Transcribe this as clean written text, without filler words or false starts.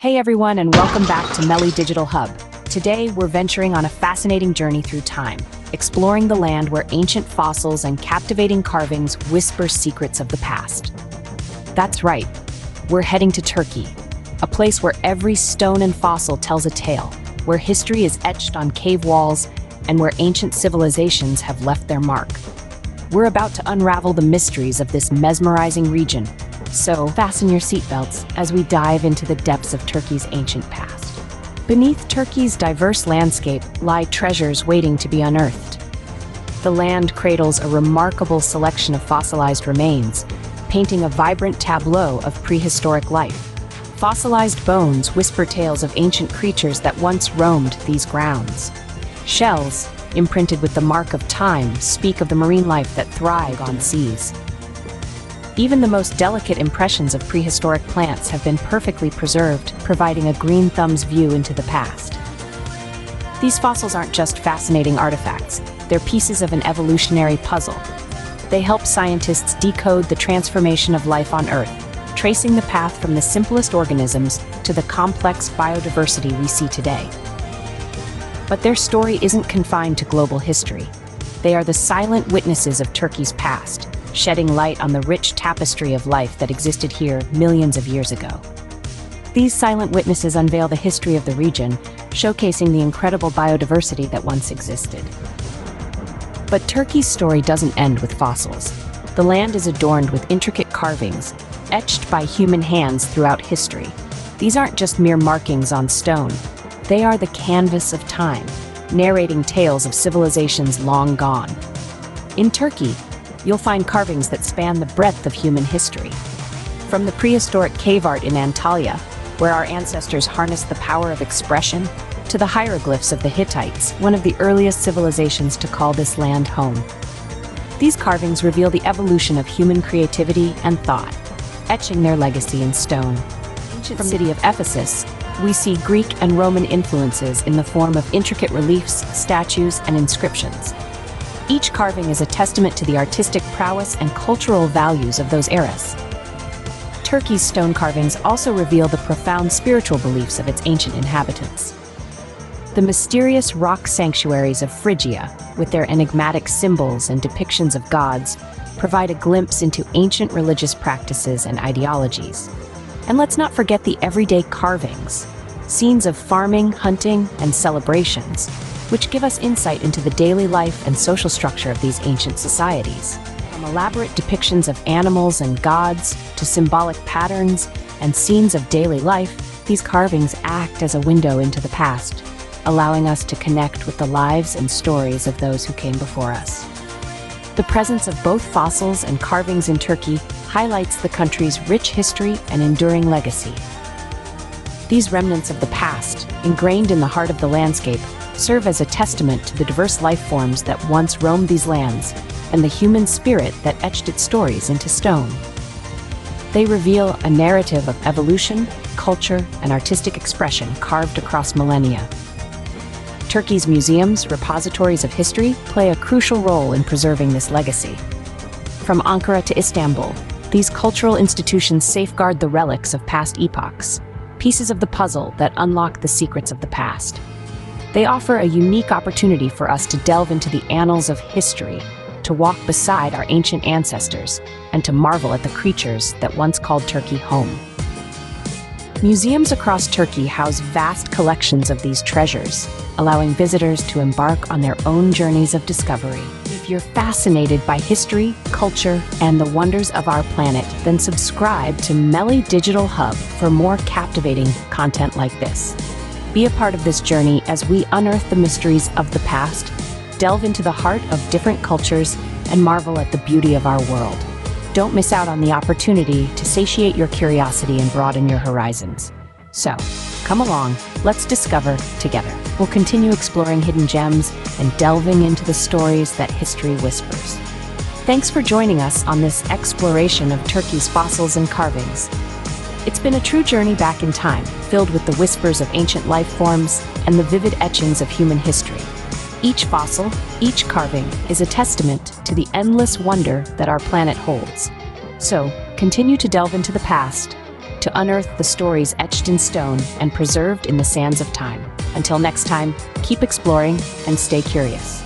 Hey everyone, and welcome back to Melly Digital Hub. Today, we're venturing on a fascinating journey through time, exploring the land where ancient fossils and captivating carvings whisper secrets of the past. That's right, we're heading to Turkey, a place where every stone and fossil tells a tale, where history is etched on cave walls, and where ancient civilizations have left their mark. We're about to unravel the mysteries of this mesmerizing region, so fasten your seatbelts as we dive into the depths of Turkey's ancient past. Beneath Turkey's diverse landscape lie treasures waiting to be unearthed. The land cradles a remarkable selection of fossilized remains, painting a vibrant tableau of prehistoric life. Fossilized bones whisper tales of ancient creatures that once roamed these grounds. Shells, imprinted with the mark of time, speak of the marine life that thrived on seas. Even the most delicate impressions of prehistoric plants have been perfectly preserved, providing a green thumb's view into the past. These fossils aren't just fascinating artifacts, they're pieces of an evolutionary puzzle. They help scientists decode the transformation of life on Earth, tracing the path from the simplest organisms to the complex biodiversity we see today. But their story isn't confined to global history. They are the silent witnesses of Turkey's past, shedding light on the rich tapestry of life that existed here millions of years ago. These silent witnesses unveil the history of the region, showcasing the incredible biodiversity that once existed. But Turkey's story doesn't end with fossils. The land is adorned with intricate carvings, etched by human hands throughout history. These aren't just mere markings on stone. They are the canvas of time, narrating tales of civilizations long gone. In Turkey, you'll find carvings that span the breadth of human history. From the prehistoric cave art in Antalya, where our ancestors harnessed the power of expression, to the hieroglyphs of the Hittites, one of the earliest civilizations to call this land home. These carvings reveal the evolution of human creativity and thought, etching their legacy in stone. Ancient city of Ephesus, we see Greek and Roman influences in the form of intricate reliefs, statues, and inscriptions. Each carving is a testament to the artistic prowess and cultural values of those eras. Turkey's stone carvings also reveal the profound spiritual beliefs of its ancient inhabitants. The mysterious rock sanctuaries of Phrygia, with their enigmatic symbols and depictions of gods, provide a glimpse into ancient religious practices and ideologies. And let's not forget the everyday carvings, scenes of farming, hunting, and celebrations, which give us insight into the daily life and social structure of these ancient societies. From elaborate depictions of animals and gods to symbolic patterns and scenes of daily life, these carvings act as a window into the past, allowing us to connect with the lives and stories of those who came before us. The presence of both fossils and carvings in Turkey highlights the country's rich history and enduring legacy. These remnants of the past, ingrained in the heart of the landscape, serve as a testament to the diverse life forms that once roamed these lands and the human spirit that etched its stories into stone. They reveal a narrative of evolution, culture, and artistic expression carved across millennia. Turkey's museums, repositories of history, play a crucial role in preserving this legacy. From Ankara to Istanbul, these cultural institutions safeguard the relics of past epochs, pieces of the puzzle that unlock the secrets of the past. They offer a unique opportunity for us to delve into the annals of history, to walk beside our ancient ancestors, and to marvel at the creatures that once called Turkey home. Museums across Turkey house vast collections of these treasures, allowing visitors to embark on their own journeys of discovery. If you're fascinated by history, culture, and the wonders of our planet, then subscribe to Melly Digital Hub for more captivating content like this. Be a part of this journey as we unearth the mysteries of the past, delve into the heart of different cultures, and marvel at the beauty of our world. Don't miss out on the opportunity to satiate your curiosity and broaden your horizons. So, come along, let's discover together. We'll continue exploring hidden gems and delving into the stories that history whispers. Thanks for joining us on this exploration of Turkey's fossils and carvings. It's been a true journey back in time, filled with the whispers of ancient life forms and the vivid etchings of human history. Each fossil, each carving, is a testament to the endless wonder that our planet holds. So, continue to delve into the past, to unearth the stories etched in stone and preserved in the sands of time. Until next time, keep exploring and stay curious.